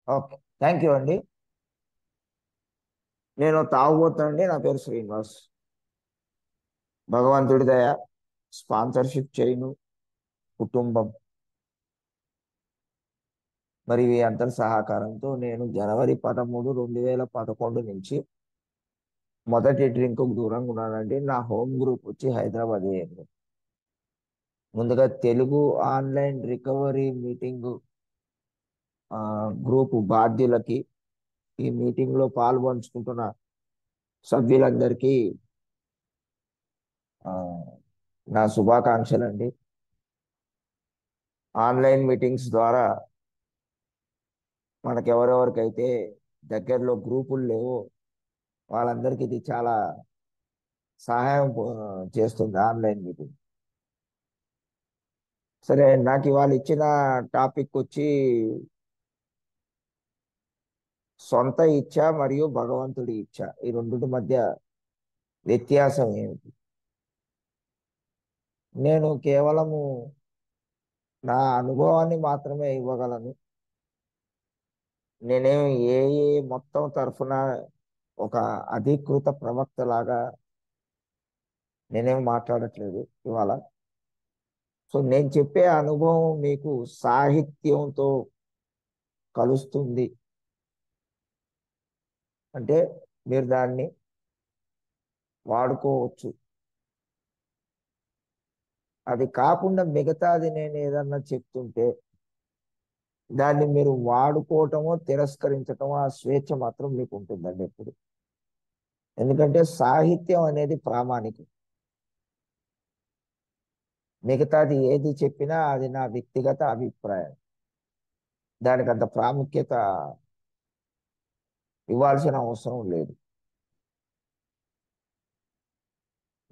Okay. Thank you అండి. నేను తాగుబోతానండి. నా పేరు శ్రీనివాస్. భగవంతుడి దయ, స్పాన్సర్షిప్ చేయను, కుటుంబం మరి ఈ అందరి సహకారంతో నేను జనవరి 13, 2011 నుంచి మొదటి డ్రింక్ దూరంగా ఉన్నానండి. నా హోమ్ గ్రూప్ వచ్చి హైదరాబాద్ ఏఎంఏ. ముందుగా Telugu online recovery meeting group బాధ్యులకి, ఈ మీటింగ్ లో పాల్పంచుకుంటున్న సభ్యులందరికీ ఆ, నా శుభాకాంక్షలండి. ఆన్లైన్ మీటింగ్స్ ద్వారా మనకెవరెవరికైతే దగ్గరలో గ్రూపులు లేవో వాళ్ళందరికీ ఇది చాలా సహాయం చేస్తుంది ఆన్లైన్ మీటింగ్. సరే, నాకు ఇవాళ ఇచ్చిన టాపిక్ వచ్చి సొంత ఇచ్ఛ మరియు భగవంతుడి ఇచ్ఛ, ఈ రెండింటి మధ్య వ్యత్యాసం ఏమిటి. నేను కేవలము నా అనుభవాన్ని మాత్రమే ఇవ్వగలను. నేనేం ఏ మొత్తం తరఫున ఒక అధీకృత ప్రవక్త లాగా నేనేం మాట్లాడట్లేదు ఇవాళ. సో నేను చెప్పే అనుభవం మీకు సాహిత్యంతో కలుస్తుంది అంటే మీరు దాన్ని వాడుకోవచ్చు. అది కాకుండా మిగతాది నేను ఏదన్నా చెప్తుంటే దాన్ని మీరు వాడుకోవటమో తిరస్కరించటమో ఆ స్వేచ్ఛ మాత్రం మీకు ఉంటుందండి ఎప్పుడు. ఎందుకంటే సాహిత్యం అనేది ప్రామాణికం. మిగతాది ఏది చెప్పినా అది నా వ్యక్తిగత అభిప్రాయం. దానికి అంత ప్రాముఖ్యత ఇవ్వాల్సిన అవసరం లేదు.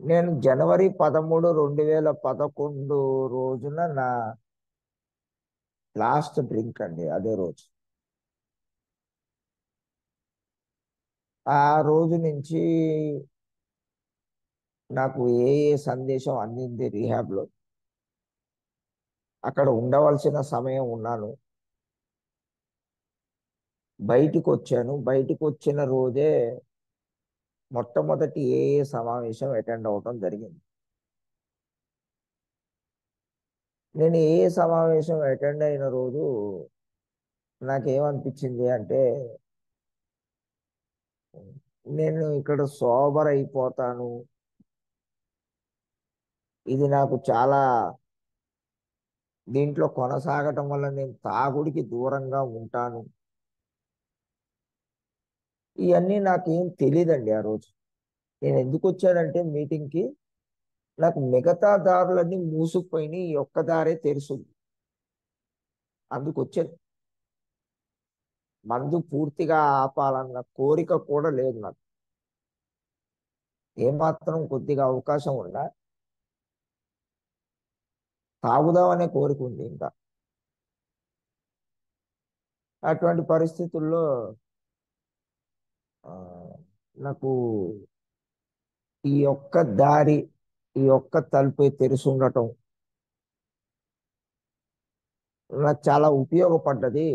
నేను జనవరి 13, 2011 రోజున నా లాస్ట్ డ్రింక్ అండి, అదే రోజు. ఆ రోజు నుంచి నాకు ఏ సందేశం అందింది రీహాబ్లో. అక్కడ ఉండవలసిన సమయం ఉన్నాను, బయటికి వచ్చాను. బయటికి వచ్చిన రోజే మొట్టమొదటి సమావేశం అటెండ్ అవటం జరిగింది. నేను సమావేశం అటెండ్ అయిన రోజు నాకేమనిపించింది అంటే నేను ఇక్కడ సోబర్ అయిపోతాను, ఇది నాకు చాలా, దీంట్లో కొనసాగటం వల్ల నేను తాగుడికి దూరంగా ఉంటాను. ఇవన్నీ నాకేం తెలియదండి ఆ రోజు. నేను ఎందుకు వచ్చానంటే మీటింగ్కి, నాకు మిగతా దారులన్నీ మూసుకుపోయినాయి, ఈ ఒక్క దారే తెరుసుంది, అందుకు వచ్చాను. మందు పూర్తిగా ఆపాలన్న కోరిక కూడా లేదు నాకు. ఏమాత్రం కొద్దిగా అవకాశం ఉన్నా తాగుదామనే కోరిక ఉంది ఇంకా. అటువంటి పరిస్థితుల్లో ఆ, నాకు ఈ ఒక్క దారి, ఈ ఒక్క తలుపు తెరిచి ఉండటం నాకు చాలా ఉపయోగపడ్డది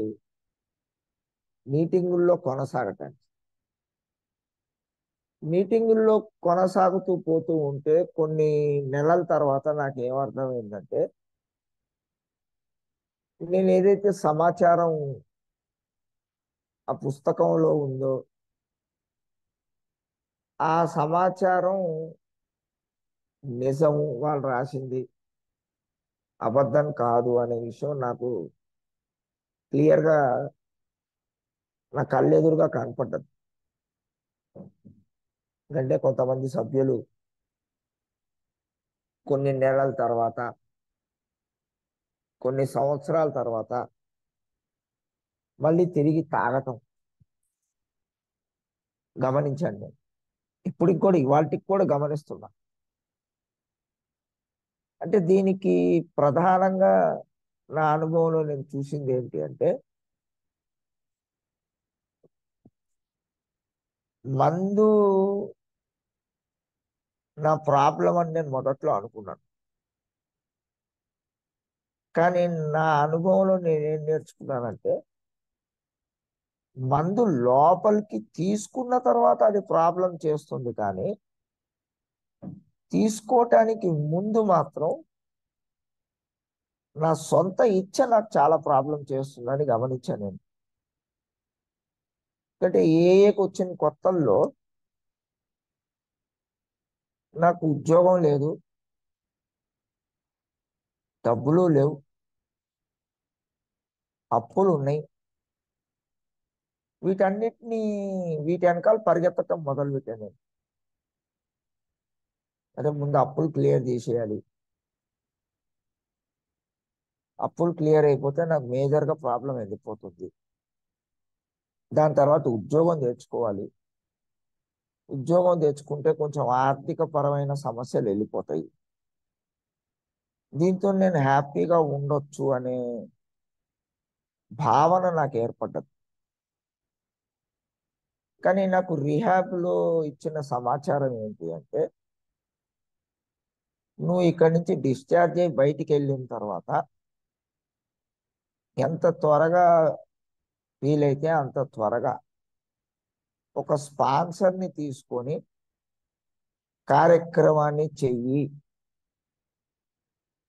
మీటింగుల్లో కొనసాగటానికి. మీటింగుల్లో కొనసాగుతూ పోతూ ఉంటే కొన్ని నెలల తర్వాత నాకు ఏమర్థమైందంటే నేను ఏదైతే సమాచారం ఆ పుస్తకంలో ఉందో ఆ సమాచారం నిజము, వాళ్ళు రాసింది అబద్ధం కాదు అనే విషయం నాకు క్లియర్గా నా కళ్ళెదురుగా కనపడ్డది. ఎందుకంటే కొంతమంది సభ్యులు కొన్ని నెలల తర్వాత, కొన్ని సంవత్సరాల తర్వాత మళ్ళీ తిరిగి తాగటం గమనించండి. ఇప్పటికి కూడా, ఇవాళకి కూడా గమనిస్తున్నా. అంటే దీనికి ప్రధానంగా నా అనుభవంలో నేను చూసింది ఏంటి అంటే మందు నా ప్రాబ్లం అని నేను మొదట్లో అనుకున్నాను. కానీ నా అనుభవంలో నేనేం నేర్చుకున్నానంటే మందు లోపలికి తీసుకున్న తర్వాత అది ప్రాబ్లం చేస్తుంది, కానీ తీసుకోవటానికి ముందు మాత్రం నా సొంత ఇచ్చ నాకు చాలా ప్రాబ్లం చేస్తుందని గమనించాను నేను. ఎందుకంటే ఏఏకి వచ్చిన కొత్తల్లో నాకు ఉద్యోగం లేదు, డబ్బులు లేవు, అప్పులు ఉన్నాయి. వీటన్నిటినీ వీటి వెనకాల పరిగెత్తటం మొదలు పెట్టాను నేను. అదే ముందు అప్పులు క్లియర్ చేసేయాలి. అప్పులు క్లియర్ అయిపోతే నాకు మేజర్గా ప్రాబ్లం వెళ్ళిపోతుంది. దాని తర్వాత ఉద్యోగం తెచ్చుకోవాలి. ఉద్యోగం తెచ్చుకుంటే కొంచెం ఆర్థిక పరమైన సమస్యలు వెళ్ళిపోతాయి. దీంతో నేను హ్యాపీగా ఉండొచ్చు అనే భావన నాకు ఏర్పడ్డది. కానీ నాకు రిహాబ్లో ఇచ్చిన సమాచారం ఏంటి అంటే, నువ్వు ఇక్కడి నుంచి డిశ్చార్జ్ అయ్యి బయటికి వెళ్ళిన తర్వాత ఎంత త్వరగా వీలైతే అంత త్వరగా ఒక స్పాన్సర్ని తీసుకొని కార్యక్రమాన్ని చెయ్యి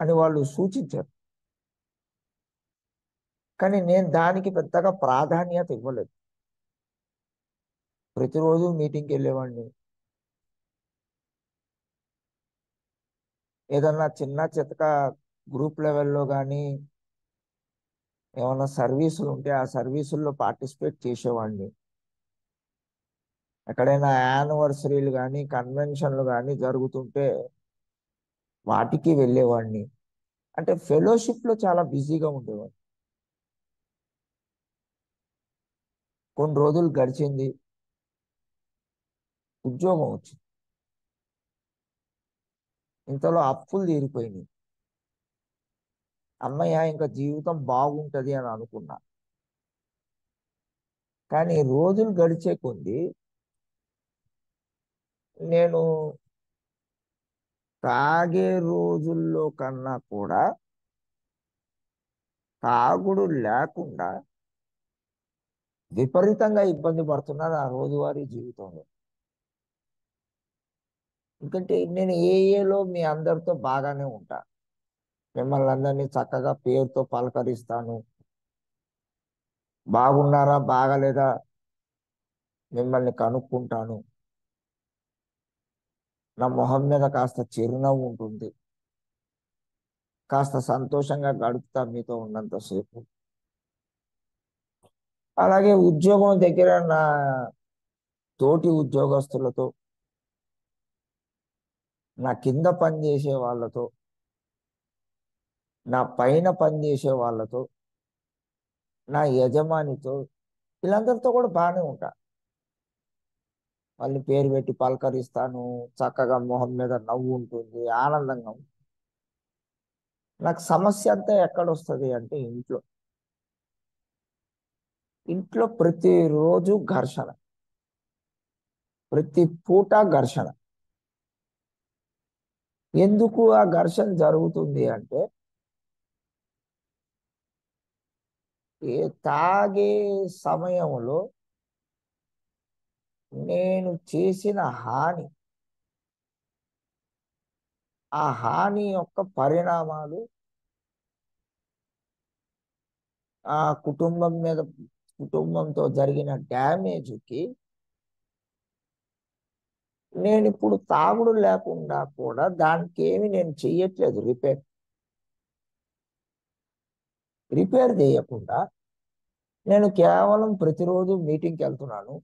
అని వాళ్ళు సూచించారు. కానీ నేను దానికి పెద్దగా ప్రాధాన్యత ఇవ్వలేదు. ప్రతిరోజు మీటింగ్కి వెళ్ళేవాడిని. ఏదన్నా చిన్న చితక గ్రూప్ లెవెల్లో కానీ ఏమైనా సర్వీసులు ఉంటే ఆ సర్వీసుల్లో పార్టిసిపేట్ చేసేవాడిని. ఎక్కడైనా యానివర్సరీలు కానీ కన్వెన్షన్లు కానీ జరుగుతుంటే వాటికి వెళ్ళేవాడిని. అంటే ఫెలోషిప్లో చాలా బిజీగా ఉండేవాడిని. కొన్ని రోజులు గడిచింది, ఉద్యోగం వచ్చింది. ఇంతలో అప్పులు తీరిపోయినాయి. అమ్మయ్య ఇంకా జీవితం బాగుంటది అని అనుకున్నా. కానీ రోజులు గడిచే కొద్దీ నేను తాగే రోజుల్లో కన్నా కూడా తాగుడు లేకుండా విపరీతంగా ఇబ్బంది పడుతున్నాను ఆ రోజువారీ జీవితంలో. ఎందుకంటే నేను ఏఏలో మీ అందరితో బాగానే ఉంటా, మిమ్మల్ని అందరినీ చక్కగా పేరుతో పలకరిస్తాను. బాగున్నారా బాగలేదా మిమ్మల్ని కనుక్కుంటాను. నా మొహం మీద కాస్త చిరునవ్వు ఉంటుంది. కాస్త సంతోషంగా గడుపుతా మీతో ఉన్నంతసేపు. అలాగే ఉద్యోగం దగ్గర నా తోటి ఉద్యోగస్తులతో, నా కింద పనిచేసే వాళ్ళతో, నా పైన పనిచేసే వాళ్ళతో, నా యజమానితో, వీళ్ళందరితో కూడా బాగానే ఉంటా. వాళ్ళని పేరు పెట్టి పలకరిస్తాను. చక్కగా మొహం మీద నవ్వు ఉంటుంది, ఆనందంగా ఉంటుంది. నాకు సమస్య అంతా ఎక్కడొస్తుంది అంటే ఇంట్లో. ఇంట్లో ప్రతిరోజు ఘర్షణ, ప్రతి పూట ఘర్షణ. ఎందుకు ఆ ఘర్షణ జరుగుతుంది అంటే, తాగే సమయంలో నేను చేసిన హాని, ఆ హాని యొక్క పరిణామాలు ఆ కుటుంబం మీద, కుటుంబంతో జరిగిన డ్యామేజ్కి నేను ఇప్పుడు తాగుడు లేకుండా కూడా దానికి ఏమి నేను చెయ్యట్లేదు. రిపేర్ చేయకుండా నేను కేవలం ప్రతిరోజు మీటింగ్కి వెళ్తున్నాను.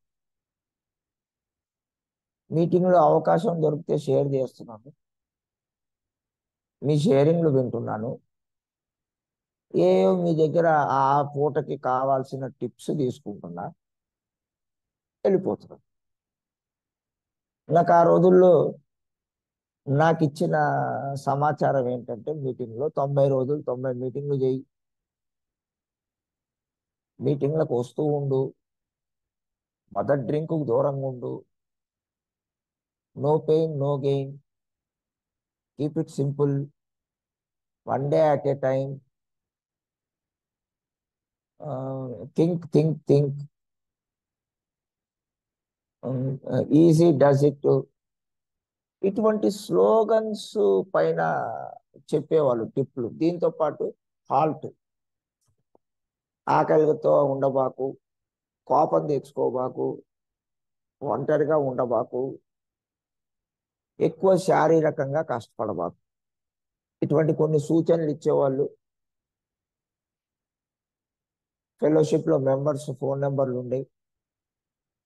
మీటింగ్లో అవకాశం దొరికితే షేర్ చేస్తున్నాను, మీ షేరింగ్లు వింటున్నాను. మీ దగ్గర ఆ పూటకి కావాల్సిన టిప్స్ తీసుకుంటున్నా, వెళ్ళిపోతున్నాను. నాకు ఆ రోజుల్లో నాకు ఇచ్చిన సమాచారం ఏంటంటే, మీటింగ్లో 90 రోజులు 90 మీటింగ్లు చేయి, మీటింగ్లకు వస్తూ ఉండు, మొదటి డ్రింకు దూరంగా ఉండు, no pain no gain, keep it simple, one day at a time, think think think. Easy does it, ఇటువంటి స్లోగన్స్ పైన చెప్పేవాళ్ళు టిప్లు. దీంతో పాటు హాల్ట్, ఆకలితో ఉండబాకు, కోపం తెచ్చుకోబాకు, ఒంటరిగా ఉండబాకు, ఎక్కువ శారీరకంగా కష్టపడబాకు, ఇటువంటి కొన్ని సూచనలు ఇచ్చేవాళ్ళు. ఫెలోషిప్లో మెంబర్స్ ఫోన్ నెంబర్లు ఉండేవి.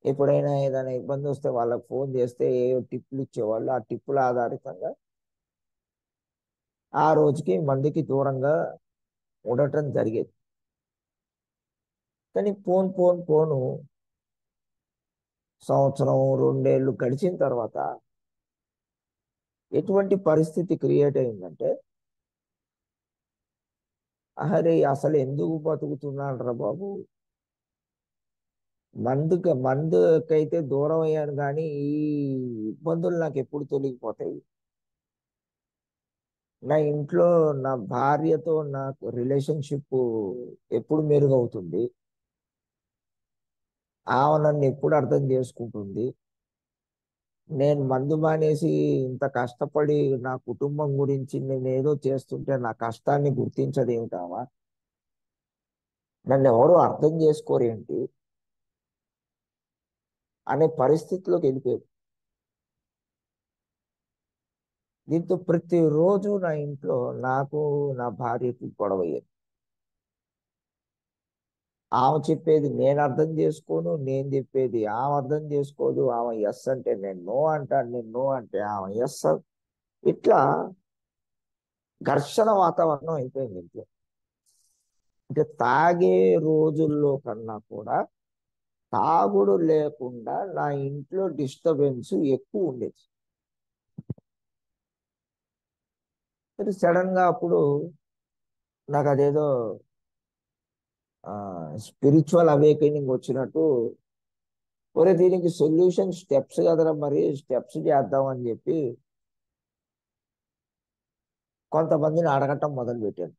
ఎప్పుడైనా ఏదైనా ఇబ్బంది వస్తే వాళ్ళకి ఫోన్ చేస్తే ఏ టిప్పులు ఇచ్చేవాళ్ళు. ఆ టిప్పుల ఆధారితంగా ఆ రోజుకి మందికి దూరంగా ఉండటం జరిగేది. కానీ పోను సంవత్సరం 2 ఏళ్ళు గడిచిన తర్వాత ఎటువంటి పరిస్థితి క్రియేట్ అయిందంటే, అరే అసలు ఎందుకు బతుకుతున్నాను రా బాబు, మందుకైతే దూరం అయ్యాను కానీ ఈ ఇబ్బందులు నాకు ఎప్పుడు తొలగిపోతాయి. నా ఇంట్లో నా భార్యతో నాకు రిలేషన్షిప్ ఎప్పుడు మెరుగవుతుంది, ఆమె నన్ను ఎప్పుడు అర్థం చేసుకుంటుంది, నేను మందు మానేసి ఇంత కష్టపడి నా కుటుంబం గురించి నేను ఏదో చేస్తుంటే నా కష్టాన్ని గుర్తించదేమిటావా, నన్ను ఎవరు అర్థం చేసుకోరేంటి అనే పరిస్థితిలోకి వెళ్ళిపోయింది. దీంతో ప్రతిరోజు నా ఇంట్లో నాకు నా భార్యకి గొడవయ్యేది. ఆమె చెప్పేది నేను అర్థం చేసుకోను, నేను చెప్పేది ఆమె అర్థం చేసుకోదు. ఆమె ఎస్ అంటే నేను నో అంటాను, నేను నో అంటే ఆమె ఎస్. ఇట్లా ఘర్షణ వాతావరణం అయిపోయింది ఇంట్లో. అంటే తాగే రోజుల్లో కన్నా కూడా తాగుడు లేకుండా నా ఇంట్లో డిస్టర్బెన్స్ ఎక్కువ ఉండేది. సడన్ గా అప్పుడు నాకు అదేదో స్పిరిచువల్ అవేకెనింగ్ వచ్చినట్టు, ఒరే దీనికి సొల్యూషన్ స్టెప్స్ కదరా, మరి స్టెప్స్ చేద్దాం అని చెప్పి కొంతమందిని అడగటం మొదలు పెట్టాను.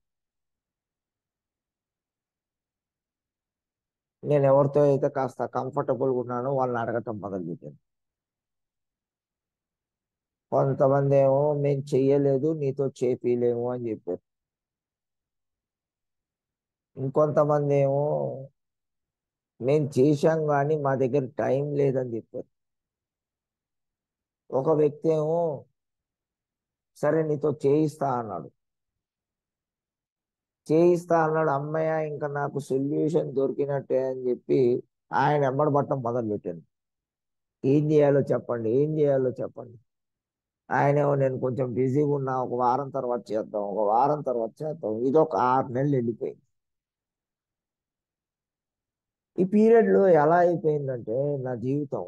నేను ఎవరితో అయితే కాస్త కంఫర్టబుల్గా ఉన్నానో వాళ్ళని అడగటం మొదలు పెట్టాను. కొంతమంది ఏమో మేము చెయ్యలేదు, నీతో చేపిలేము అని చెప్పారు. ఇంకొంతమంది ఏమో మేము చేశాం కానీ మా దగ్గర టైం లేదని చెప్పారు. ఒక వ్యక్తి ఏమో సరే నీతో చేయిస్తా అన్నాడు. చేయిస్తా అన్నాడు, అమ్మయ్య ఇంకా నాకు సొల్యూషన్ దొరికినట్టే అని చెప్పి ఆయన ఎమ్మడబట్టం మొదలు పెట్టాను. ఏం చేయాలో చెప్పండి, ఏం చేయాలో చెప్పండి. ఆయనేమో నేను కొంచెం బిజీగా ఉన్నా, ఒక వారం తర్వాత చేద్దాం, ఒక వారం తర్వాత చేద్దాం. ఇది ఒక 6 నెలలు వెళ్ళిపోయింది. ఈ పీరియడ్ లో ఎలా అయిపోయిందంటే నా జీవితం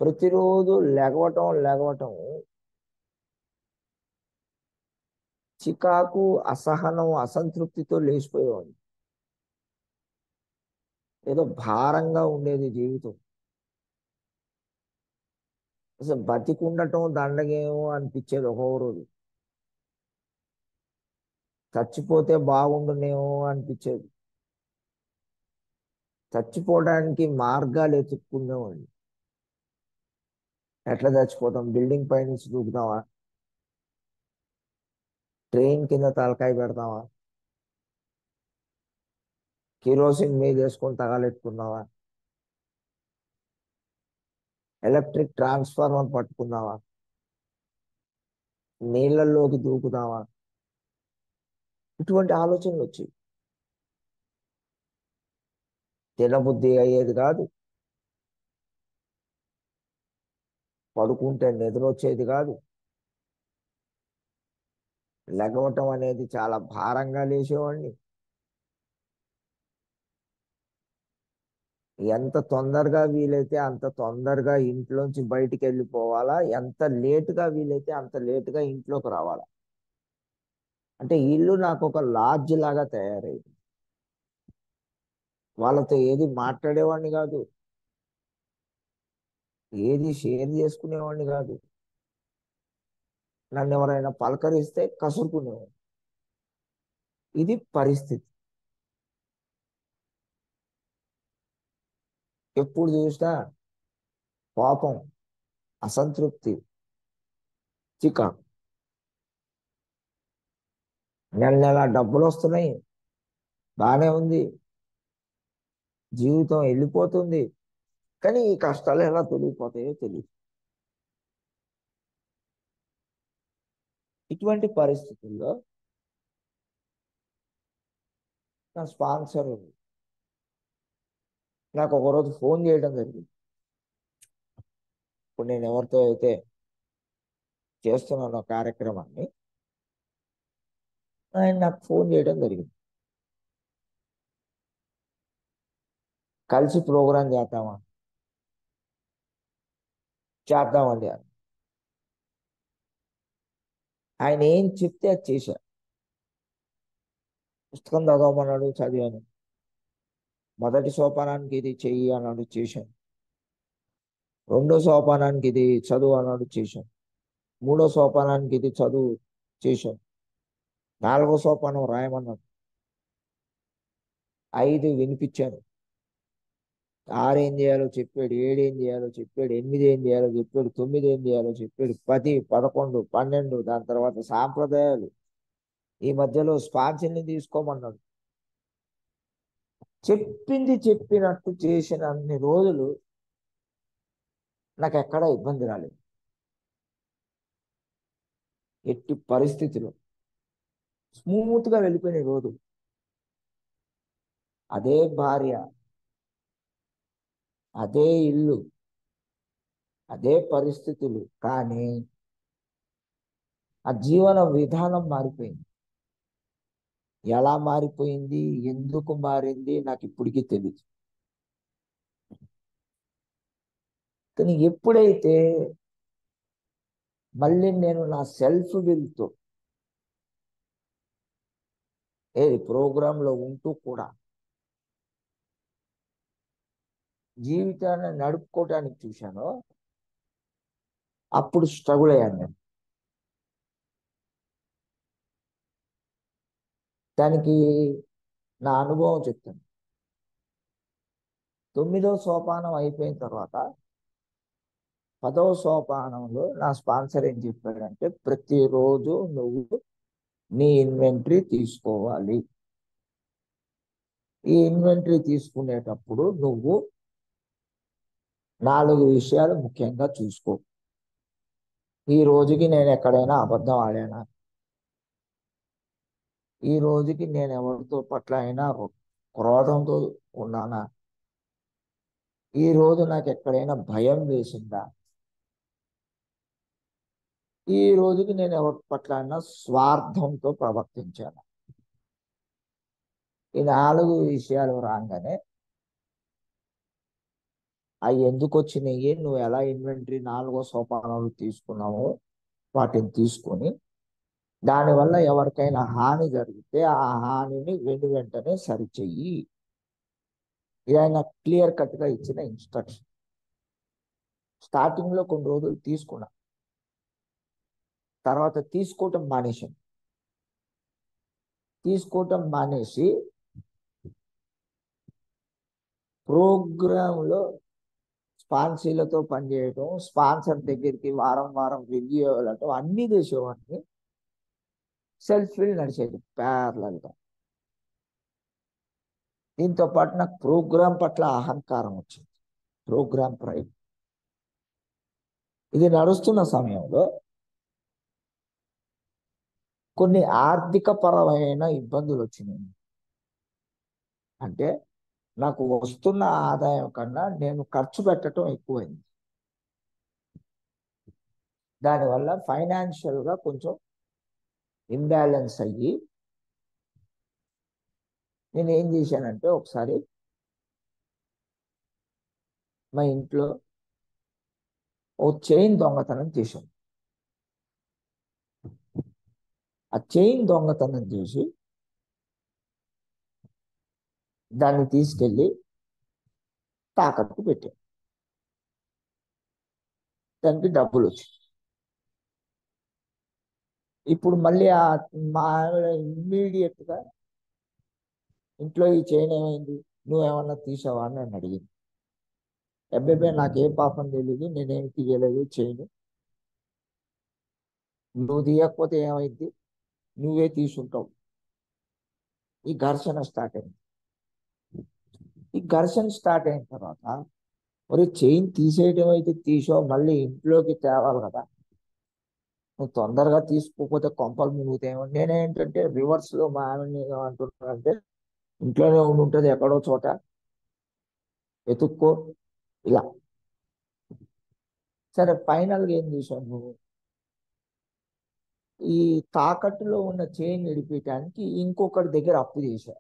ప్రతిరోజు లెగవటం చికాకు, అసహనం, అసంతృప్తితో లేచిపోయేవాడిని. ఏదో భారంగా ఉండేది జీవితం. అసలు బతికుండటం దండగేమో అనిపించేది ఒక్కొక్క రోజు. చచ్చిపోతే బాగుండునేమో అనిపించేది. చచ్చిపోవడానికి మార్గాలు ఎతుక్కునేవాడిని. ఎట్లా చచ్చిపోతాం, బిల్డింగ్ పై నుంచి దూకుతావా, ట్రైన్ కింద తలకాయ పెడతావా, కిరోసిన్ మీద వేసుకొని తగలెట్టుకున్నావా, ఎలక్ట్రిక్ ట్రాన్స్ఫార్మర్ పట్టుకున్నావా, నీళ్ళల్లోకి దూకుతావా, ఇటువంటి ఆలోచనలు వచ్చాయి. తినబుద్ధి అయ్యేది కాదు, పడుకుంటే నిద్ర వచ్చేది కాదు, లెగవటం అనేది చాలా భారంగా లేచేవాడిని. ఎంత తొందరగా వీలైతే అంత తొందరగా ఇంట్లోంచి బయటికి వెళ్ళిపోవాలా, ఎంత లేటుగా వీలైతే అంత లేటుగా ఇంట్లోకి రావాలా. అంటే ఇల్లు నాకు ఒక లాడ్జ్ లాగా తయారైంది. వాళ్ళతో ఏది మాట్లాడేవాడిని కాదు, ఏది షేర్ చేసుకునేవాడిని కాదు. నన్ను ఎవరైనా పలకరిస్తే కసురుకునేవాడు. ఇది పరిస్థితి. ఎప్పుడు చూసినా కోపం, అసంతృప్తి, చికాకు. నెల నెల డబ్బులు వస్తున్నాయి, బాగానే ఉంది, జీవితం వెళ్ళిపోతుంది, కానీ ఈ కష్టాలు ఎలా తొలగిపోతాయో తెలియదు. ఇటువంటి పరిస్థితుల్లో నా స్పాన్సర్ నాకు ఒకరోజు ఫోన్ చేయడం జరిగింది. ఇప్పుడు నేను ఎవరితో అయితే చేస్తున్నానో కార్యక్రమాన్ని, ఆయన నాకు ఫోన్ చేయడం జరిగింది. కలిసి ప్రోగ్రాం చేద్దామా, చేద్దామండి అని. ఆయన ఏం చెప్తే అది చేశా. పుస్తకం చదవమన్నాడు, చదివాను. మొదటి సోపానానికి ఇది చెయ్యి అన్నాడు, చేశాను. రెండో సోపానానికి ఇది చదువు అన్నాడు, చేశాను. మూడో సోపానానికి ఇది చదువు, చేశాను. నాలుగో సోపానం రాయమన్నాడు, 5 వినిపించాను. 6 ఏం చేయాలో చెప్పాడు, 7 ఏం చేయాలో చెప్పాడు, 8 ఏం చేయాలో చెప్పాడు, 9 ఏం చేయాలో చెప్పాడు, 10, 11, 12, దాని తర్వాత సాంప్రదాయాలు. ఈ మధ్యలో స్పాన్సర్ని తీసుకోమన్నాడు. చెప్పింది చెప్పినట్టు చేసిన అన్ని రోజులు నాకు ఎక్కడా ఇబ్బంది రాలేదు. ఎట్టి పరిస్థితిలో స్మూత్ గా వెళ్ళిపోయిన రోజు. అదే భార్య, అదే ఇల్లు, అదే పరిస్థితులు, కానీ ఆ జీవన విధానం మారిపోయింది. ఎలా మారిపోయింది, ఎందుకు మారింది నాకు ఇప్పటికీ తెలియదు. కానీ ఎప్పుడైతే మళ్ళీ నేను నా సెల్ఫ్ విల్తో ఏది ప్రోగ్రాంలో ఉంటూ కూడా జీవితాన్ని నడుపుకోవడానికి చూశానో అప్పుడు స్ట్రగుల్ అయ్యాను నేను. దానికి నా అనుభవం చెప్తాను. 9వ సోపానం అయిపోయిన తర్వాత 10వ సోపానంలో నా స్పాన్సర్ ఏం చెప్పాడంటే, ప్రతిరోజు నువ్వు నీ ఇన్వెంటరీ తీసుకోవాలి. ఈ ఇన్వెంటరీ తీసుకునేటప్పుడు నువ్వు 4 విషయాలు ముఖ్యంగా చూసుకో. ఈ రోజుకి నేను ఎక్కడైనా అబద్ధం ఆడానా, ఈ రోజుకి నేను ఎవరితో పట్ల అయినా క్రోధంతో ఉన్నానా, ఈ రోజు నాకు ఎక్కడైనా భయం వేసిందా, ఈ రోజుకి నేను ఎవరి పట్ల అయినా స్వార్థంతో ప్రవర్తించాను. ఈ 4 విషయాలు రాగానే అవి ఎందుకు వచ్చినాయి, నువ్వు ఎలా ఇన్వెంటరీ 4వ సోపానాలు తీసుకున్నావో వాటిని తీసుకొని, దానివల్ల ఎవరికైనా హాని జరిగితే ఆ హానిని వెంటనే సరిచెయ్యి. ఇది ఆయన క్లియర్ కట్ గా ఇచ్చిన ఇన్స్ట్రక్షన్. స్టార్టింగ్ లో కొన్ని రోజులు తీసుకున్నా, తర్వాత తీసుకోవటం మానేసి ప్రోగ్రాంలో స్పాన్సీలతో పనిచేయటం, స్పాన్సర్ దగ్గరికి వారం వారం రివ్యూ వెళ్ళటం, అన్ని చేసేవాడిని. సెల్ఫ్ ఫీల్ నడిచేది ప్యారలల్ గా. దీంతో పాటు నాకు ప్రోగ్రాం పట్ల అహంకారం వచ్చింది, ప్రోగ్రాం ప్రైడ్. ఇది నడుస్తున్న సమయంలో కొన్ని ఆర్థిక పరమైన ఇబ్బందులు వచ్చినాయి. అంటే నాకు వస్తున్న ఆదాయం కన్నా నేను ఖర్చు పెట్టడం ఎక్కువైంది. దానివల్ల ఫైనాన్షియల్ గా కొంచెం ఇంబ్యాలెన్స్ అయ్యి నేను ఏం చేశానంటే, ఒకసారి మా ఇంట్లో ఓ చైన్ దొంగతనం చేశాను. ఆ చైన్ దొంగతనం చేసి దాన్ని తీసుకెళ్ళి తాకట్టు పెట్టాను. దానికి డబ్బులు వచ్చాయి. ఇప్పుడు మళ్ళీ మా ఆవిడ ఇమ్మీడియట్ గా, ఇంట్లో ఈ చైన్ ఏమైంది, నువ్వేమన్నా తీసావా అని నన్ను అడిగింది. అబ్బాయి నాకేం పాపం తెలియదు, నేనేం తీయలేదు చేయను, నువ్వు తీయకపోతే ఏమైంది, నువ్వే తీసుంటావు. ఈ ఘర్షణ స్టార్ట్ అయింది. ఈ ఘర్షణ స్టార్ట్ అయిన తర్వాత మరి చైన్ తీసేయడం అయితే తీసో, మళ్ళీ ఇంట్లోకి తేవాలి కదా. నువ్వు తొందరగా తీసుకోకపోతే కొంపలు మునుగుతాయేమో. నేనేంటంటే రివర్స్ లో మా ఆవిడని ఏమంటున్నానంటే, ఇంట్లోనే ఉండి ఉంటుంది ఎక్కడో చోట వెతుక్కో ఇలా. సరే ఫైనల్ గా ఏం చేశాను నువ్వు, ఈ తాకట్టులో ఉన్న చైన్ విడిపించడానికి ఇంకొకటి దగ్గర అప్పు చేశా.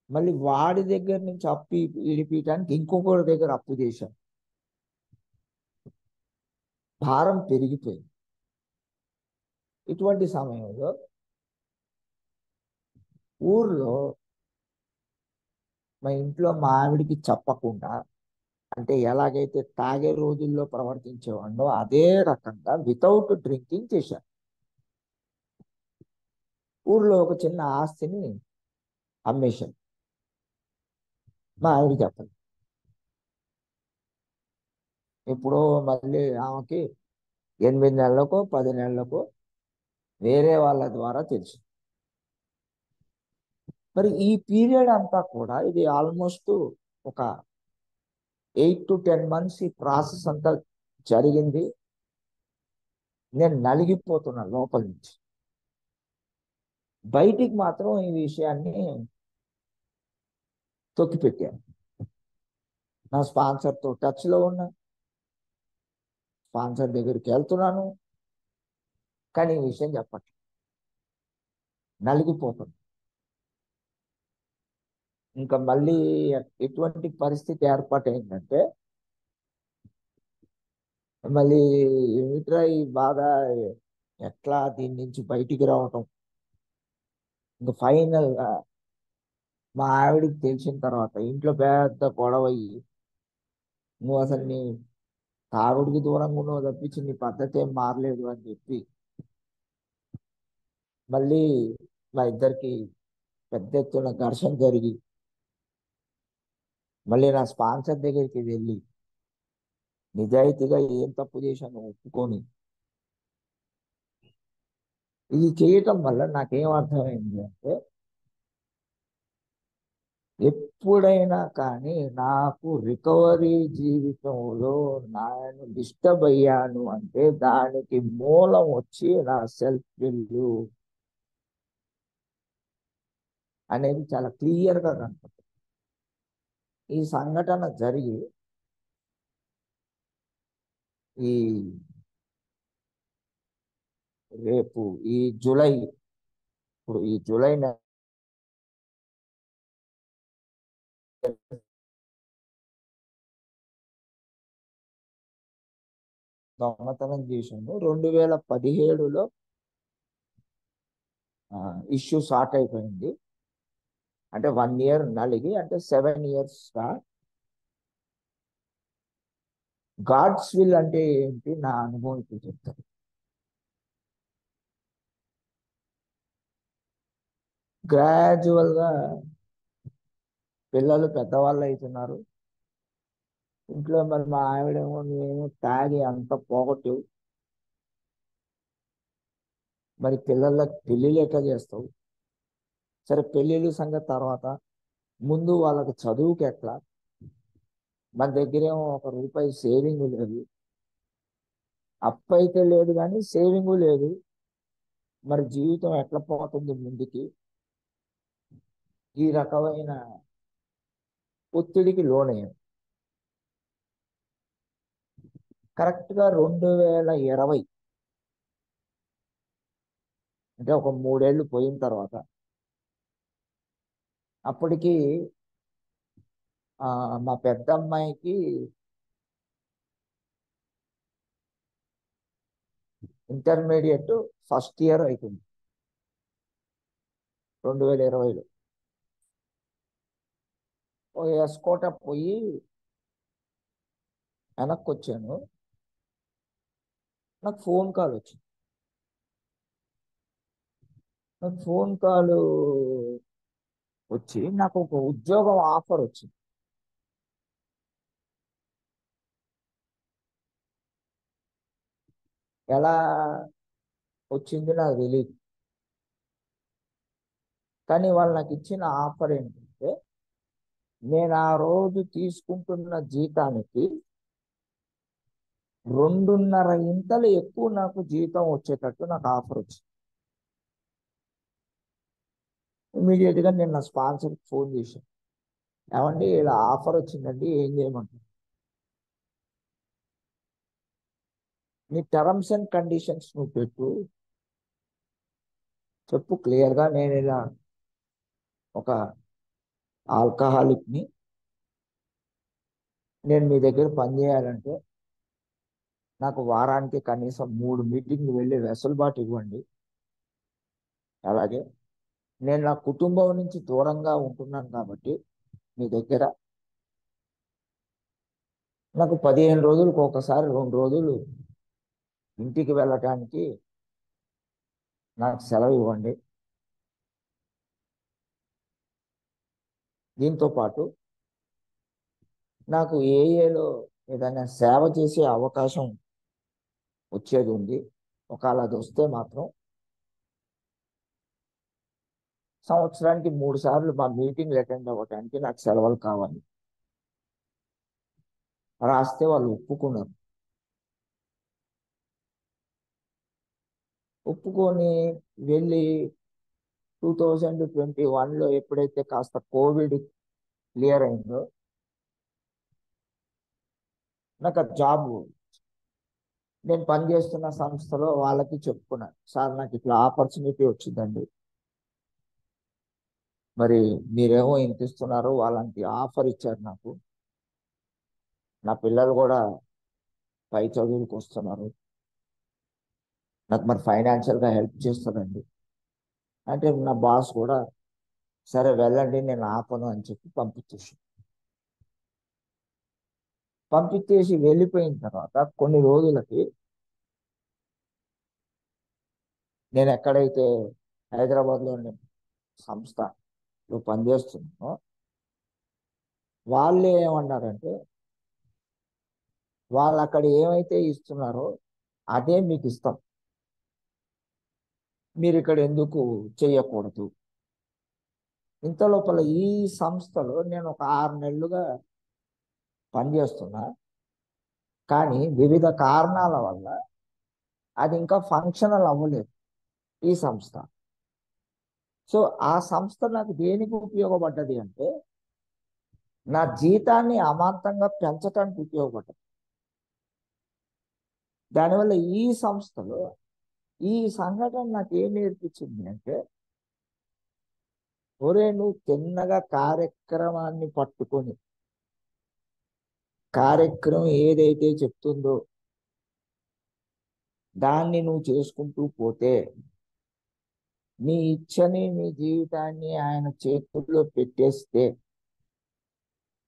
మళ్ళీ వాడి దగ్గర నుంచి అప్పు విడిపించడానికి ఇంకొకటి దగ్గర అప్పు చేశాను. భారం పెరిగిపోయింది. ఇటువంటి సమయంలో ఊర్లో మా ఇంట్లో మా ఆవిడికి చెప్పకుండా, అంటే ఎలాగైతే తాగే రోజుల్లో ప్రవర్తించేవాడినో అదే రకంగా వితౌట్ డ్రింకింగ్ చేశాను. ఊర్లో ఒక చిన్న ఆస్తిని అమ్మేశాను. మా ఆవిడ చెప్పదు. ఇప్పుడు మళ్ళీ ఆమెకి 8 నెలలకో 10 నెలలకో వేరే వాళ్ళ ద్వారా తెలుసు. మరి ఈ పీరియడ్ అంతా కూడా ఇది ఆల్మోస్ట్ ఒక 8 to 10 months ఈ ప్రాసెస్ అంతా జరిగింది. నేను నలిగిపోతున్నా లోపల నుంచి. బయటికి మాత్రం ఈ విషయాన్ని తొక్కిపెట్టాను. నా స్పాన్సర్ తో టచ్ లో ఉన్నా, స్పాన్సర్ దగ్గరికి వెళ్తున్నాను, కానీ ఈ విషయం చెప్పట్లేదు. నలిగిపోతుంది. ఇంకా మళ్ళీ ఎటువంటి పరిస్థితి ఏర్పాటైందంటే, మళ్ళీ ఏమిట్రా ఈ బాధ, ఎట్లా దీని నుంచి బయటికి రావటం. ఇంకా ఫైనల్ గా మా ఆవిడికి తెలిసిన తర్వాత ఇంట్లో పెద్ద గొడవ అయ్యి, నువ్వు అసలు నీ తాగుడికి దూరంగా ఉన్నావు తప్పించి నీ పద్ధతి ఏం మారలేదు అని చెప్పి మళ్ళీ మా ఇద్దరికి పెద్ద ఎత్తున ఘర్షణ జరిగి, మళ్ళీ నా స్పాన్సర్ దగ్గరికి వెళ్ళి నిజాయితీగా ఏం తప్పు చేశాను ఒప్పుకొని, ఇది చేయటం వల్ల నాకేం అర్థమైంది అంటే, ఎప్పుడైనా కానీ నాకు రికవరీ జీవితంలో నేను డిస్టర్బ్ అయ్యాను అంటే దానికి మూలం వచ్చి నా సెల్ఫ్ విల్లు అనేది చాలా క్లియర్ గా కనపడుతుంది. ఈ సంఘటన జరిగి ఈ రేపు ఈ జూలై, ఇప్పుడు ఈ జూలై నెల దొంగతనం చేశాను. 2017లో ఇష్యూ సార్ట్ అయిపోయింది. అంటే 1 year నలిగి, అంటే 7 years గా. గాడ్స్ విల్ అంటే ఏంటి నా అనుభవం ఇప్పుడు చెప్తాను. గ్రాడ్యువల్ గా పిల్లలు పెద్దవాళ్ళు అవుతున్నారు. ఇంట్లో మరి మా ఆవిడేమో నువ్వేమో తాగి అంత పోగొట్టు, మరి పిల్లలకి పెళ్ళిళ్ళు ఎట్లా చేస్తావు. సరే పెళ్ళిళ్ళు సంగతి తర్వాత, ముందు వాళ్ళకి చదువుకి ఎట్లా. మన దగ్గరేమో ₹1 సేవింగ్ లేదు, అప్పు అయితే లేదు కానీ సేవింగ్ లేదు. మరి జీవితం ఎట్లా పోతుంది ముందుకి. ఈ రకమైన ఒత్తిడికి లోనయ్యాను. కరెక్ట్ గా 2020, అంటే ఒక 3 ఏళ్ళు పోయిన తర్వాత, అప్పటికి మా పెద్ద అమ్మాయికి ఇంటర్మీడియట్ ఫస్ట్ ఇయర్ అవుతుంది 2020లో. ఓ ఎస్కోట పోయి వెనక్కి వచ్చాను. నాకు ఫోన్ కాల్ వచ్చింది. నాకు ఫోన్ కాల్ వచ్చి నాకు ఒక ఉద్యోగం ఆఫర్ వచ్చింది. ఎలా వచ్చింది నాకు తెలియదు. కానీ వాళ్ళు నాకు ఇచ్చిన ఆఫర్ ఏంటంటే, నేను ఆ రోజు తీసుకుంటున్న జీతానికి 2.5 ఇంతలు ఎక్కువ నాకు జీతం వచ్చేటట్టు నాకు ఆఫర్ వచ్చింది. ఇమీడియట్ గా నేను నా స్పాన్సర్ ఫోన్ చేశాను. ఏమండి ఇలా ఆఫర్ వచ్చిందండి, ఏం చేయమంటారు? నీ టర్మ్స్ అండ్ కండిషన్స్ నువ్వు పెట్టు, చెప్పు క్లియర్ గా, నేను ఇలా ఒక ఆల్కహాలిక్ ని, నేను మీ దగ్గర పని చేయాలంటే నాకు వారానికి కనీసం 3 మీటింగ్లు వెళ్ళి వెసులుబాటు ఇవ్వండి. అలాగే నేను నా కుటుంబం నుంచి దూరంగా ఉంటున్నాను కాబట్టి మీ దగ్గర నాకు 15 రోజులకు ఒకసారి 2 రోజులు ఇంటికి వెళ్ళటానికి నాకు సెలవు ఇవ్వండి. దీంతో పాటు నాకు ఏఏలో ఏదైనా సేవ చేసే అవకాశం వచ్చేది ఉంది. ఒకవేళ అది వస్తే మాత్రం సంవత్సరానికి 3 సార్లు మా మీటింగ్లు అటెండ్ అవ్వడానికి నాకు సెలవులు కావాలి. రాస్తే వాళ్ళు ఒప్పుకున్నారు. ఒప్పుకొని వెళ్ళి 2021లో ఎప్పుడైతే కాస్త కోవిడ్ క్లియర్ అయిందో నాకు ఆ జాబ్, నేను పనిచేస్తున్న సంస్థలో వాళ్ళకి చెప్పుకున్నాను, సార్ నాకు ఇట్లా ఆపర్చునిటీ వచ్చిందండి, మరి మీరేమో ఇంత ఇస్తున్నారు, వాళ్ళంటి ఆఫర్ ఇచ్చారు నాకు, నా పిల్లలు కూడా పై చదువులకు వస్తున్నారు, నాకు మరి ఫైనాన్షియల్గా హెల్ప్ చేస్తారండి అంటే నా బాస్ కూడా సరే వెళ్ళండి నేను ఆపను అని చెప్పి పంపించేసి వెళ్ళిపోయిన తర్వాత కొన్ని రోజులకి నేను ఎక్కడైతే హైదరాబాద్లోని సంస్థలో పనిచేస్తున్నానో వాళ్ళు ఏమన్నారంటే, వాళ్ళు అక్కడ ఏమైతే ఇస్తున్నారో అదే మీకు ఇస్తాం, మీరు ఇక్కడ ఎందుకు చెయ్యకూడదు. ఇంత లోపల ఈ సంస్థలో నేను ఒక 6 నెలలుగా పనిచేస్తున్నా, కానీ వివిధ కారణాల వల్ల అది ఇంకా ఫంక్షనల్ అవ్వలేదు ఈ సంస్థ. సో ఆ సంస్థ నాకు దేనికి ఉపయోగపడ్డది అంటే, నా జీతాన్ని అమాంతంగా పెంచడానికి ఉపయోగపడ్డది. దానివల్ల ఈ సంస్థలో ఈ సంఘటన నాకు ఏం నేర్పించింది అంటే, ఒరే నువ్వు తిన్నగా కార్యక్రమాన్ని పట్టుకొని, కార్యక్రమం ఏదైతే చెప్తుందో దాన్ని నువ్వు చేసుకుంటూ పోతే, నీ ఇచ్చని నీ జీవితాన్ని ఆయన చేతుల్లో పెట్టేస్తే,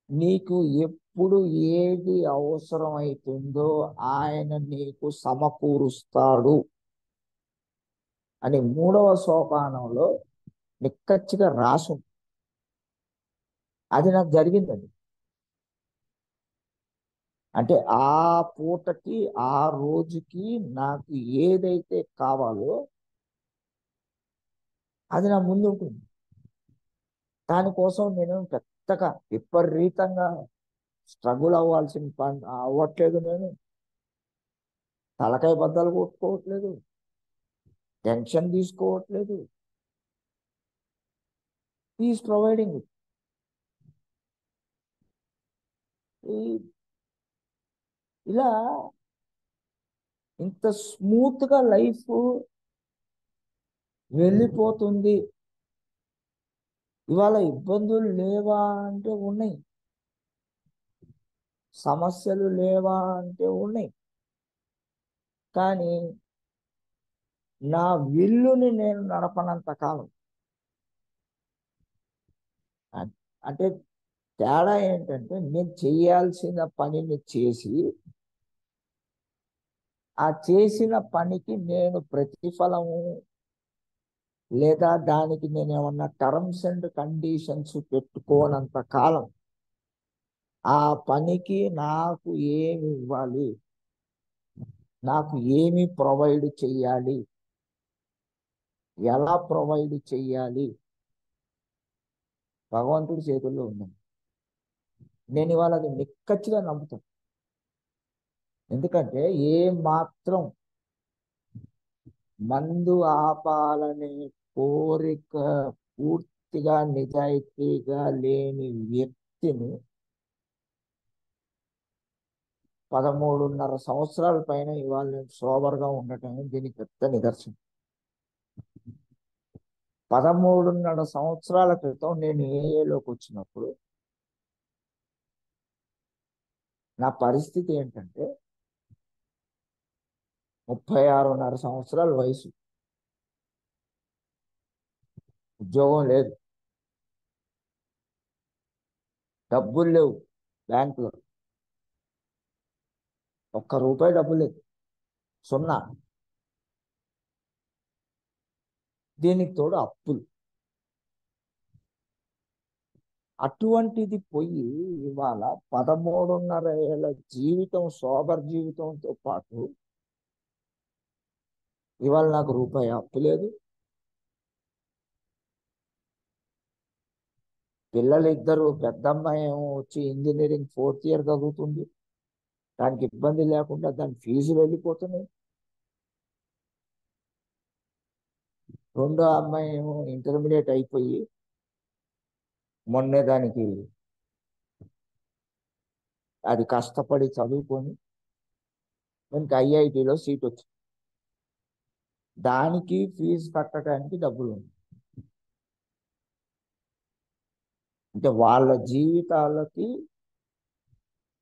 నీకు ఎప్పుడు ఏది అవసరం అవుతుందో ఆయన నీకు సమకూరుస్తాడు అని 3వ సోపానంలో నిక్కచ్చిగా రాసు. అది నాకు జరిగిందండి. అంటే ఆ పూటకి ఆ రోజుకి నాకు ఏదైతే కావాలో అది నా ముందు ఉంటుంది. దానికోసం నేను పెద్దగా విపరీతంగా స్ట్రగుల్ అవ్వాల్సిన పని అవ్వట్లేదు. నేను తలకాయ బద్దలు కొట్టుకోవట్లేదు, టెన్షన్ తీసుకోవట్లేదు. Is providing. ఈ ఇలా ఇంత స్మూత్ గా లైఫ్ వెళ్ళిపోతుంది. ఇవాళ ఇబ్బందులు లేవా అంటే ఉన్నాయి, సమస్యలు లేవా అంటే ఉన్నాయి. కానీ నా విల్లుని నేను నడపనంత కాలం, అంటే తేడా ఏంటంటే, నేను చేయాల్సిన పనిని చేసి ఆ చేసిన పనికి నేను ప్రతిఫలము లేదా దానికి నేను ఏమన్నా టర్మ్స్ అండ్ కండిషన్స్ పెట్టుకోనంత కాలం ఆ పనికి నాకు ఏమి ఇవ్వాలి, నాకు ఏమి ప్రొవైడ్ చెయ్యాలి, ఎలా ప్రొవైడ్ చెయ్యాలి, భగవంతుడి చేతుల్లో ఉన్నాను. నేను ఇవాళ అది నిక్కచ్చిగా నమ్ముతాను. ఎందుకంటే ఏ మాత్రం మందు ఆపాలనే కోరిక పూర్తిగా నిజాయితీగా లేని వ్యక్తిని 13.5 సంవత్సరాల పైన ఇవాళ నేను సోబర్గా ఉండటం దీనికి పెద్ద నిదర్శనం. 13.5 సంవత్సరాల క్రితం నేను ఏఏలోకి వచ్చినప్పుడు నా పరిస్థితి ఏంటంటే 36.5 సంవత్సరాల వయసు, ఉద్యోగం లేదు, డబ్బులు లేవు, బ్యాంకులో ₹1 డబ్బు లేదు, సున్నా. దీనికి తోడు అప్పులు. అటువంటిది పోయి ఇవాళ 13.5 ఏళ్ల జీవితం, సోబర్ జీవితంతో పాటు ఇవాళ నాకు రూపాయి అప్పు లేదు. పిల్లలు ఇద్దరు, పెద్ద అమ్మాయి ఏమో వచ్చి ఇంజనీరింగ్ 4th ఇయర్ చదువుతుంది, దానికి ఇబ్బంది లేకుండా దాని ఫీజులు వెళ్ళిపోతున్నాయి. రెండో అమ్మాయి ఏమో ఇంటర్మీడియట్ అయిపోయి మొన్నే దానికి అది కష్టపడి చదువుకొని దానికి ఐఐటిలో సీట్ వచ్చింది, దానికి ఫీజు కట్టడానికి డబ్బులు ఉంది. అంటే వాళ్ళ జీవితాలకి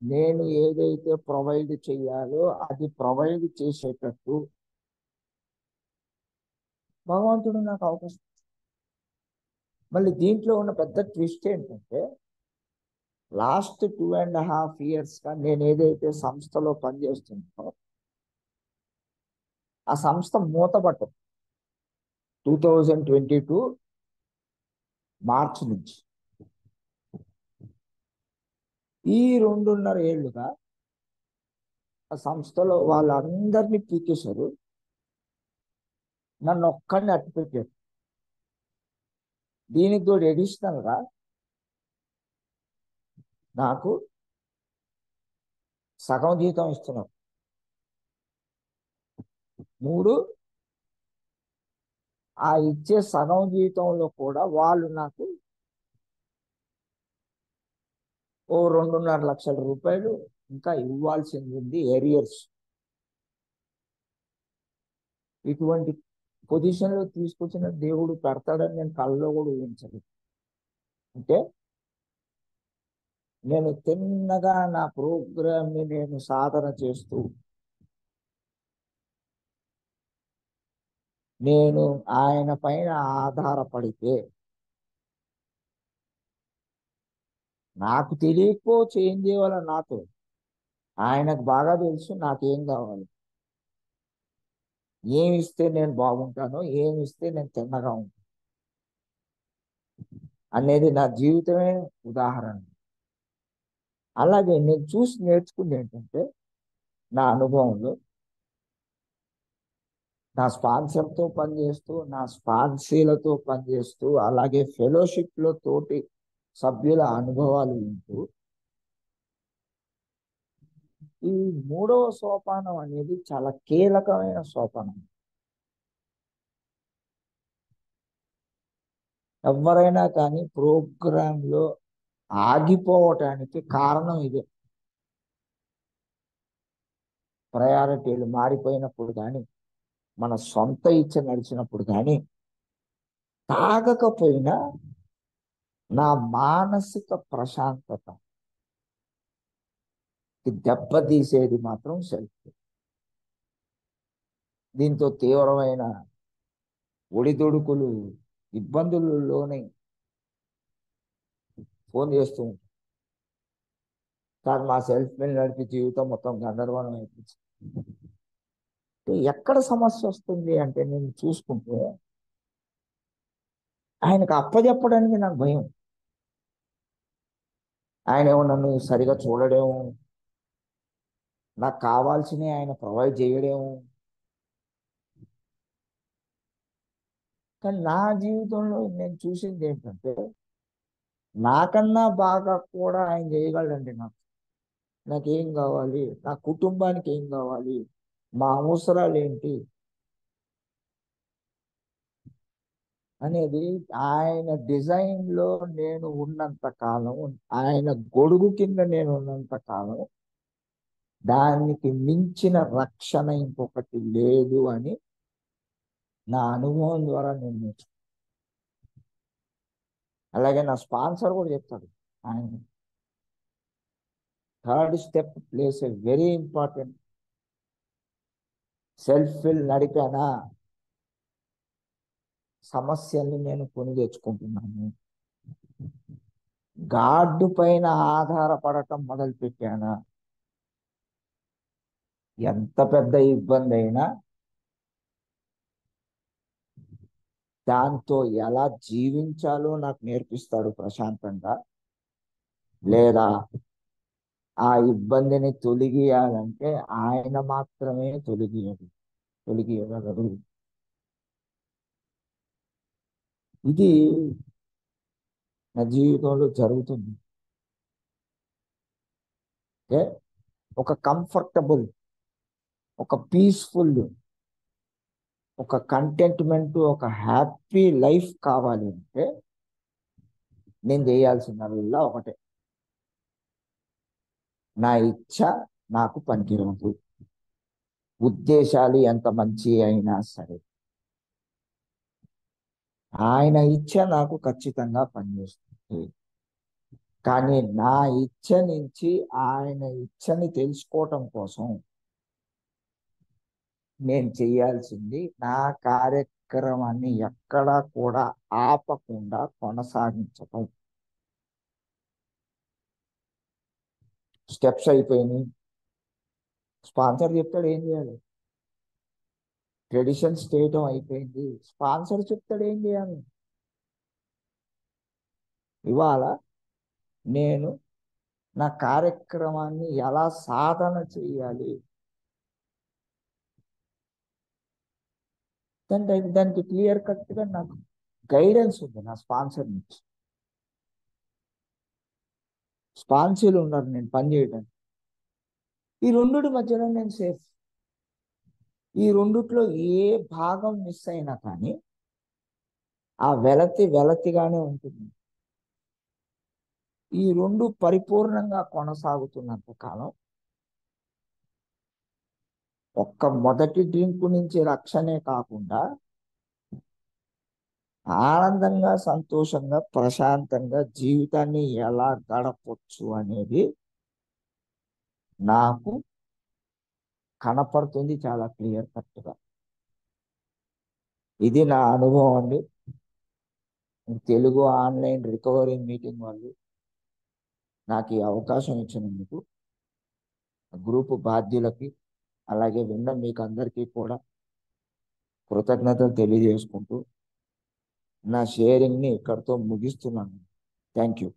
నేను ఏదైతే ప్రొవైడ్ చేయాలో అది ప్రొవైడ్ చేసేటట్టు భగవంతుడు నాకు అవకాశం. మళ్ళీ దీంట్లో ఉన్న పెద్ద ట్విస్ట్ ఏంటంటే లాస్ట్ 2.5 yearsగా నేను ఏదైతే సంస్థలో పనిచేస్తున్నానో ఆ సంస్థ మూతపట్టదు. 2022 మార్చి నుంచి ఈ 2.5 ఏళ్లుగా ఆ సంస్థలో వాళ్ళందరినీ పీకేశారు, నన్ను ఒక్కడిని అట్టు పెట్టారు. దీనికి తోడు అడిషనల్గా నాకు సగం జీతం ఇస్తున్నారు. 3, ఆ ఇచ్చే సగం జీతంలో కూడా వాళ్ళు నాకు ఓ 2.5 లక్షల రూపాయలు ఇంకా ఇవ్వాల్సింది ఉంది, ఏరియర్స్. ఇటువంటి పొజిషన్లో తీసుకొచ్చిన దేవుడు పెడతాడని నేను కళ్ళలో కూడా ఊహించలేదు. అంటే నేను తిన్నగా నా ప్రోగ్రామ్ని నేను సాధన చేస్తూ నేను ఆయన పైన ఆధారపడితే నాకు తెలియకో చేంజ్ చేయాల నాతో, ఆయనకు బాగా తెలుసు నాకేం కావాలి, ఏమి ఇస్తే నేను బాగుంటానో, ఏమి ఇస్తే నేను తిన్నగా ఉంటాను అనేది నా జీవితమే ఉదాహరణ. అలాగే నేను చూసి నేర్చుకుంది ఏంటంటే నా అనుభవంలో నా స్పాన్సర్తో పనిచేస్తూ, నా స్పాన్సీలతో పనిచేస్తూ, అలాగే ఫెలోషిప్లో తోటి సభ్యుల అనుభవాలు వింటూ ఈ 3వ సోపానం అనేది చాలా కీలకమైన సోపానం. ఎవరైనా కానీ ప్రోగ్రాంలో ఆగిపోవటానికి కారణం ఇదే. ప్రయారిటీలు మారిపోయినప్పుడు కానీ, మన సొంత ఇచ్చ నడిచినప్పుడు కానీ, తాగకపోయినా నా మానసిక ప్రశాంతత దెబ్బతీసేది మాత్రం సెల్ఫ్. దీంతో తీవ్రమైన ఒడిదుడుకులు, ఇబ్బందులలోనే ఫోన్ చేస్తూ ఉంటాను. కానీ మా సెల్ఫ్ మీద నడిపి జీవితం మొత్తం గందరగోళం అయిపోయింది. ఎక్కడ సమస్య వస్తుంది అంటే నేను చూసుకుంటే ఆయనకు అప్పచెప్పడానికి నాకు భయం. ఆయన ఏమో నన్ను సరిగా చూడడేమో, నాకు కావాల్సినవి ఆయన ప్రొవైడ్ చేయడేమో. కానీ నా జీవితంలో నేను చూసింది ఏంటంటే, నాకన్నా బాగా కూడా ఆయన చేయగలడండి నాకు. నాకేం కావాలి, నా కుటుంబానికి ఏం కావాలి, మా అవసరాలు ఏంటి అనేది ఆయన డిజైన్ లో నేను ఉన్నంత కాలం, ఆయన గొడుగు కింద నేను ఉన్నంత కాలం, దానికి మించిన రక్షణ ఇంకొకటి లేదు అని నా అనుభవం ద్వారా నేను నేర్చుకున్నాను. అలాగే నా స్పాన్సర్ కూడా చెప్తాడు. ఆయన third step place a very important. Self fill నడిపానా, సమస్యల్ని నేను కొని తెచ్చుకుంటున్నాను. గాడ్డు పైన ఆధారపడటం మొదలు పెట్టానా, ఎంత పెద్ద ఇబ్బంది అయినా దాంతో ఎలా జీవించాలో నాకు నేర్పిస్తాడు ప్రశాంతంగా. లేదా ఆ ఇబ్బందిని తొలగియాలంటే ఆయన మాత్రమే తొలగియగలరు. ఇది నా జీవితంలో జరుగుతుంది. అంటే ఒక కంఫర్టబుల్, ఒక పీస్ఫుల్, ఒక కంటెంట్మెంట్, ఒక హ్యాపీ లైఫ్ కావాలి అంటే నేను చేయాల్సిందల్లా ఒకటే. నా ఇచ్ఛ నాకు పనికిరాదు. ఉద్దేశాలు ఎంత మంచి అయినా సరే ఆయన ఇచ్ఛ నాకు ఖచ్చితంగా పనిచేస్తుంది. కానీ నా ఇచ్ఛ నుంచి ఆయన ఇచ్ఛని తెలుసుకోవటం కోసం నేను చేయాల్సింది నా కార్యక్రమాన్ని ఎక్కడా కూడా ఆపకుండా కొనసాగించటం. స్టెప్స్ అయిపోయినాయి. స్పాన్సర్ చెప్తాడు ఏం చేయాలి. ట్రెడిషన్స్ చేయటం అయిపోయింది. స్పాన్సర్ చెప్తాడు ఏం చేయాలి. ఇవాళ నేను నా కార్యక్రమాన్ని ఎలా సాధన చేయాలి, దానికి క్లియర్ కట్ గా నాకు గైడెన్స్ ఉంది నా స్పాన్సర్ నుంచి. స్పాన్సర్లు ఉన్నారు నేను పని చేయడానికి. ఈ రెండుటి మధ్యలో నేను సేఫ్. ఈ రెండిట్లో ఏ భాగం మిస్ అయినా కానీ ఆ వెలతిగానే ఉంటుంది. ఈ రెండు పరిపూర్ణంగా కొనసాగుతున్నంత కాలం ఒక్క మొదటి డ్రింక్ నుంచి రక్షణే కాకుండా ఆనందంగా, సంతోషంగా, ప్రశాంతంగా జీవితాన్ని ఎలా గడపొచ్చు అనేది నాకు కనపడుతుంది చాలా క్లియర్ కట్గా. ఇది నా అనుభవం అండి. తెలుగు ఆన్లైన్ రికవరీ మీటింగ్ వాళ్ళు నాకు ఈ అవకాశం ఇచ్చినందుకు గ్రూపు బాధ్యులకి, అలాగే విన్న మీకు అందరికీ కూడా కృతజ్ఞతలు తెలియజేసుకుంటూ నా షేరింగ్ని ఇక్కడితో ముగిస్తున్నాను. Thank you.